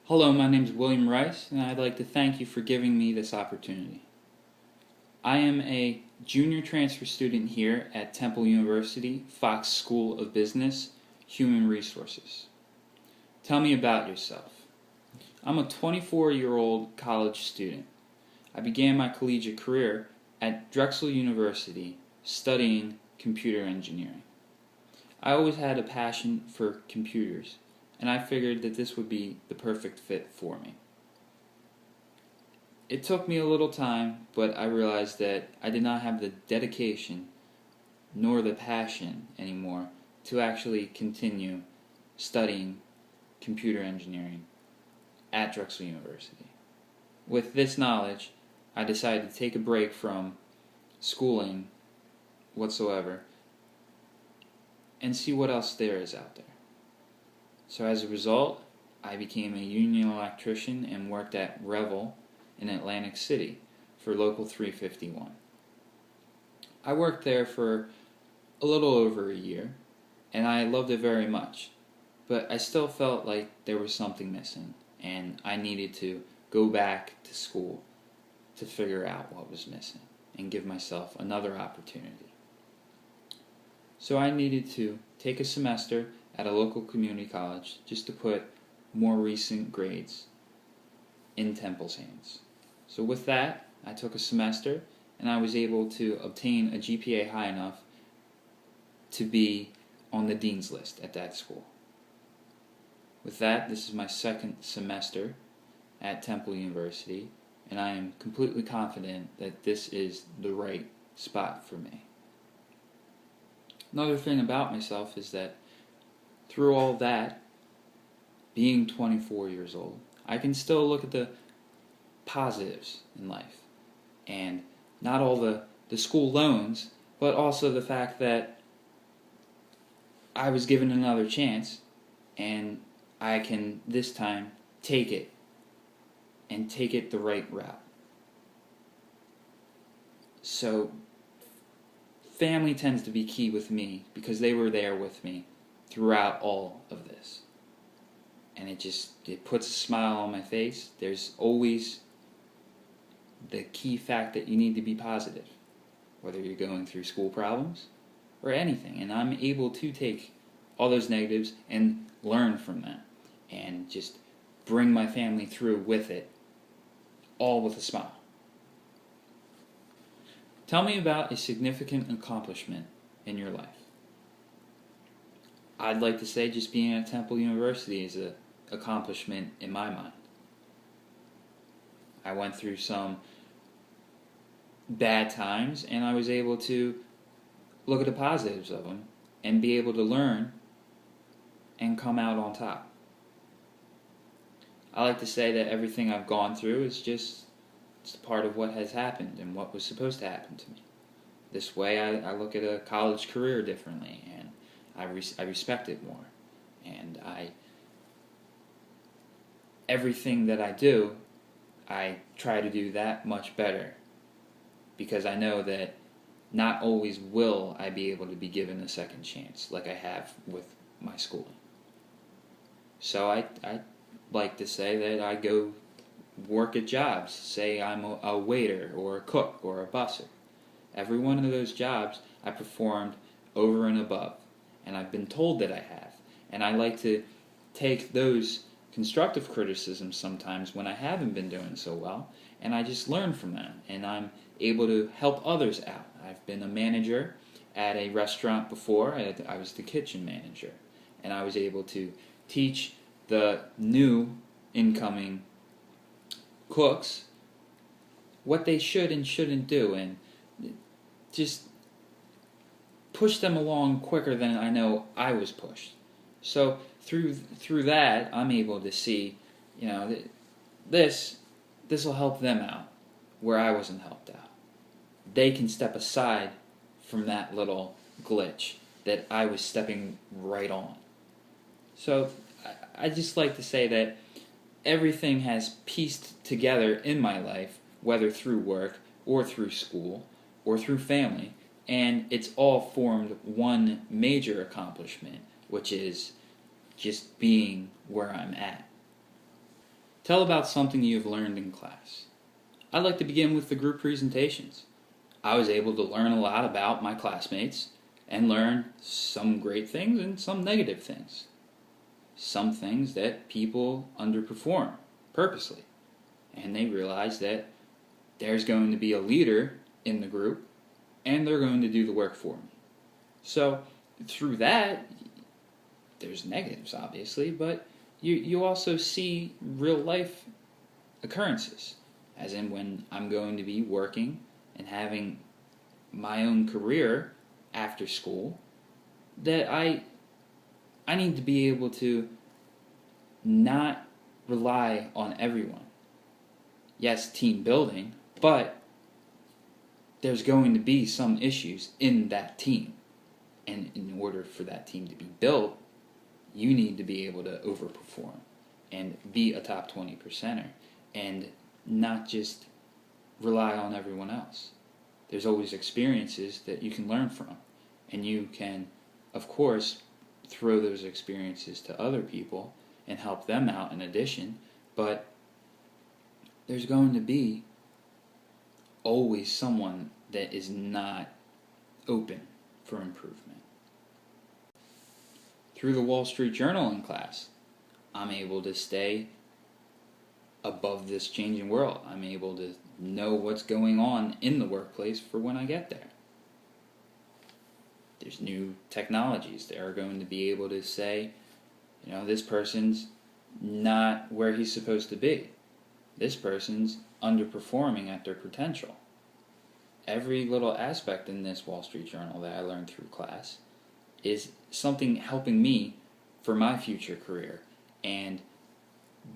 Hello, my name is William Rice, and I'd like to thank you for giving me this opportunity. I am a junior transfer student here at Temple University, Fox School of Business, Human Resources. Tell me about yourself. I'm a 24-year-old college student. I began my collegiate career at Drexel University studying computer engineering. I always had a passion for computers, and I figured that this would be the perfect fit for me. It took me a little time, but I realized that I did not have the dedication nor the passion anymore to actually continue studying computer engineering at Drexel University. With this knowledge, I decided to take a break from schooling whatsoever and see what else there is out there. So as a result, I became a union electrician and worked at Revel in Atlantic City for Local 351. I worked there for a little over a year, and I loved it very much, but I still felt like there was something missing, and I needed to go back to school to figure out what was missing and give myself another opportunity. So I needed to take a semester at a local community college just to put more recent grades in Temple's hands. So with that, I took a semester and I was able to obtain a GPA high enough to be on the dean's list at that school. With that, this is my second semester at Temple University, and I am completely confident that this is the right spot for me. Another thing about myself is that through all that, being 24 years old, I can still look at the positives in life. And not all the school loans, but also the fact that I was given another chance, and I can this time take it, and take it the right route. So family tends to be key with me because they were there with me throughout all of this. And it puts a smile on my face. There's always the key fact that you need to be positive, whether you're going through school problems or anything. And I'm able to take all those negatives and learn from them and just bring my family through with it, all with a smile. Tell me about a significant accomplishment in your life. I'd like to say just being at Temple University is an accomplishment in my mind. I went through some bad times, and I was able to look at the positives of them and be able to learn and come out on top. I like to say that everything I've gone through is just it's part of what has happened and what was supposed to happen to me. This way I look at a college career differently, and I respect it more. And everything that I do, I try to do that much better, because I know that not always will I be able to be given a second chance like I have with my schooling. So I like to say that I go work at jobs. Say I'm a waiter or a cook or a busser. Every one of those jobs I performed over and above, and I've been told that I have. And I like to take those constructive criticisms sometimes when I haven't been doing so well, and I just learn from them, and I'm able to help others out. I've been a manager at a restaurant before. I was the kitchen manager, and I was able to teach the new incoming cooks what they should and shouldn't do, and just push them along quicker than I know I was pushed. So through that, I'm able to see, this will help them out where I wasn't helped out. They can step aside from that little glitch that I was stepping right on. So I just like to say that everything has pieced together in my life, whether through work or through school or through family, and it's all formed one major accomplishment, which is just being where I'm at. Tell about something you've learned in class. I'd like to begin with the group presentations. I was able to learn a lot about my classmates and learn some great things and some negative things. Some things that people underperform purposely, and they realize that there's going to be a leader in the group and they're going to do the work for me. So through that, there's negatives obviously, but you also see real life occurrences, as in when I'm going to be working and having my own career after school, that I need to be able to not rely on everyone. Yes, team building, but there's going to be some issues in that team. And in order for that team to be built, you need to be able to overperform and be a top 20%er and not just rely on everyone else. There's always experiences that you can learn from, and you can, of course, throw those experiences to other people and help them out in addition, but there's going to be always someone that is not open for improvement. Through the Wall Street Journal in class, I'm able to stay above this changing world. I'm able to know what's going on in the workplace for when I get there. There's new technologies that are going to be able to say, this person's not where he's supposed to be. This person's underperforming at their potential. Every little aspect in this Wall Street Journal that I learned through class is something helping me for my future career and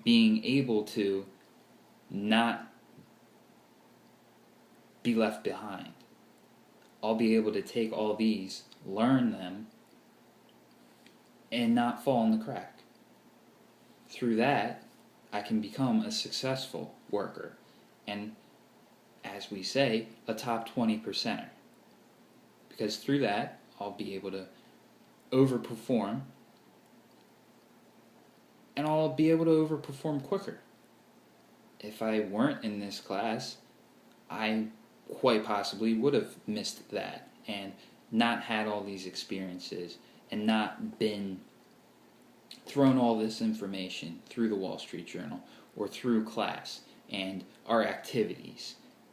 being able to not be left behind. I'll be able to take all these, learn them, and not fall in the crack. Through that, I can become a successful worker and, as we say, a top 20%er. Because through that, I'll be able to overperform, and I'll be able to overperform quicker. If I weren't in this class, I quite possibly would have missed that and not had all these experiences and not been thrown all this information through the Wall Street Journal or through class and our activities